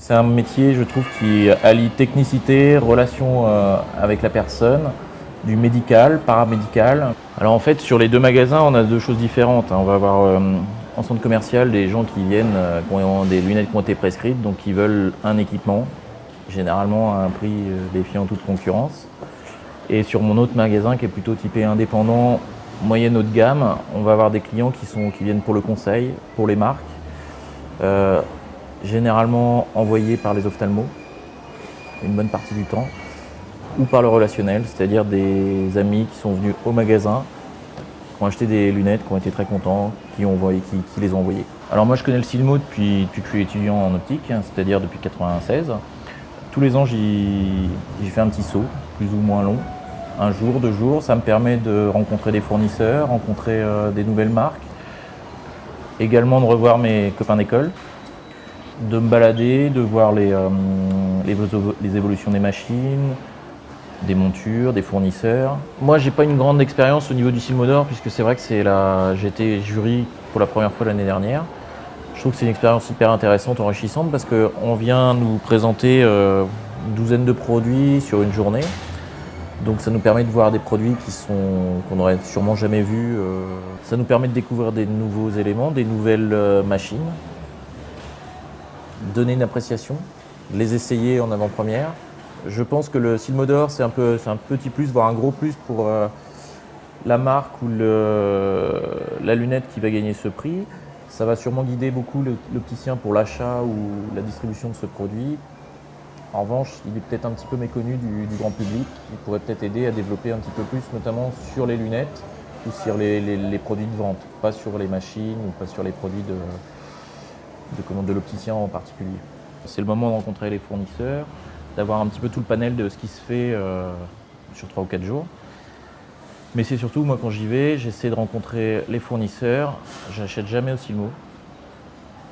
C'est un métier, je trouve, qui allie technicité, relation avec la personne, du médical, paramédical. Alors en fait, sur les deux magasins, on a deux choses différentes. On va avoir en centre commercial des gens qui viennent, qui ont des lunettes qui ont été prescrites, donc qui veulent un équipement, généralement à un prix défiant toute concurrence. Et sur mon autre magasin, qui est plutôt typé indépendant, moyenne haut de gamme, on va avoir des clients qui viennent pour le conseil, pour les marques. Généralement envoyés par les ophtalmos, une bonne partie du temps, ou par le relationnel, c'est-à-dire des amis qui sont venus au magasin, qui ont acheté des lunettes, qui ont été très contents, qui les ont envoyées. Alors moi je connais le Silmo depuis que je suis étudiant en optique, c'est-à-dire depuis 1996. Tous les ans j'y fais un petit saut, plus ou moins long, un jour, 2 jours. Ça me permet de rencontrer des fournisseurs, rencontrer des nouvelles marques, également de revoir mes copains d'école, de me balader, de voir les évolutions des machines, des montures, des fournisseurs. Moi, j'ai pas une grande expérience au niveau du Silmo d'Or, puisque c'est vrai que j'ai été jury pour la première fois l'année dernière. Je trouve que c'est une expérience hyper intéressante, enrichissante, parce qu'on vient nous présenter une douzaine de produits sur une journée. Donc ça nous permet de voir des produits qu'on n'aurait sûrement jamais vus. Ça nous permet de découvrir des nouveaux éléments, des nouvelles machines, donner une appréciation, les essayer en avant-première. Je pense que le Silmo d'Or, c'est un petit plus, voire un gros plus pour la marque ou la lunette qui va gagner ce prix. Ça va sûrement guider beaucoup l'opticien pour l'achat ou la distribution de ce produit. En revanche, il est peut-être un petit peu méconnu du grand public. Il pourrait peut-être aider à développer un petit peu plus, notamment sur les lunettes ou sur les produits de vente, pas sur les machines ou pas sur les produits de l'opticien en particulier. C'est le moment de rencontrer les fournisseurs, d'avoir un petit peu tout le panel de ce qui se fait sur 3 ou 4 jours. Mais c'est surtout, moi quand j'y vais, j'essaie de rencontrer les fournisseurs, j'achète jamais au Silmo.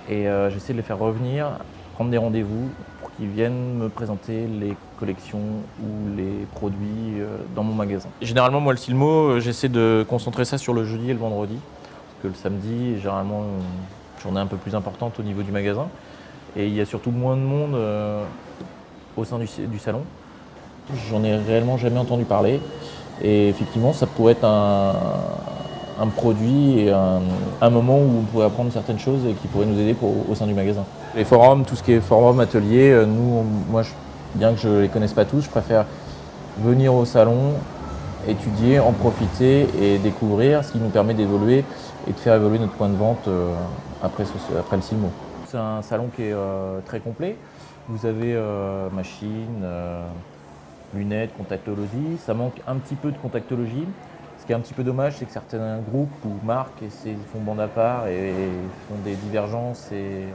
Et j'essaie de les faire revenir, prendre des rendez-vous pour qu'ils viennent me présenter les collections ou les produits dans mon magasin. Généralement, moi le Silmo, j'essaie de concentrer ça sur le jeudi et le vendredi. Parce que le samedi, généralement, une journée un peu plus importante au niveau du magasin. Et il y a surtout moins de monde au sein du salon. J'en ai réellement jamais entendu parler. Et effectivement, ça pourrait être un produit et un moment où on pourrait apprendre certaines choses et qui pourraient nous aider au sein du magasin. Les forums, tout ce qui est forum, atelier, bien que je ne les connaisse pas tous, je préfère venir au salon, étudier, en profiter et découvrir, ce qui nous permet d'évoluer et de faire évoluer notre point de vente après le Silmo. C'est un salon qui est très complet. Vous avez machines, lunettes, contactologie. Ça manque un petit peu de contactologie. Ce qui est un petit peu dommage, c'est que certains groupes ou marques font bande à part et font des divergences et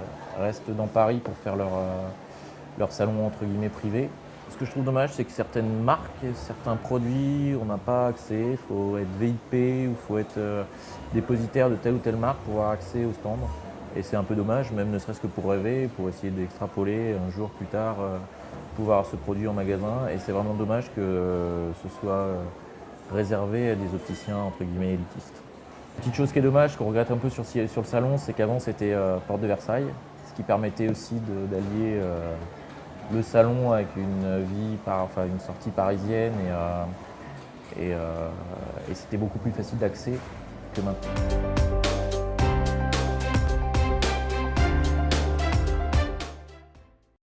restent dans Paris pour faire leur salon entre guillemets privé. Ce que je trouve dommage, c'est que certaines marques, certains produits, on n'a pas accès. Il faut être VIP ou il faut être dépositaire de telle ou telle marque pour avoir accès au stand. Et c'est un peu dommage, même ne serait-ce que pour rêver, pour essayer d'extrapoler un jour plus tard, pouvoir avoir ce produit en magasin. Et c'est vraiment dommage que ce soit réservé à des opticiens entre guillemets élitistes. Petite chose qui est dommage, qu'on regrette un peu sur le salon, c'est qu'avant c'était Porte de Versailles, ce qui permettait aussi d'allier le salon avec une sortie parisienne et c'était beaucoup plus facile d'accès que maintenant.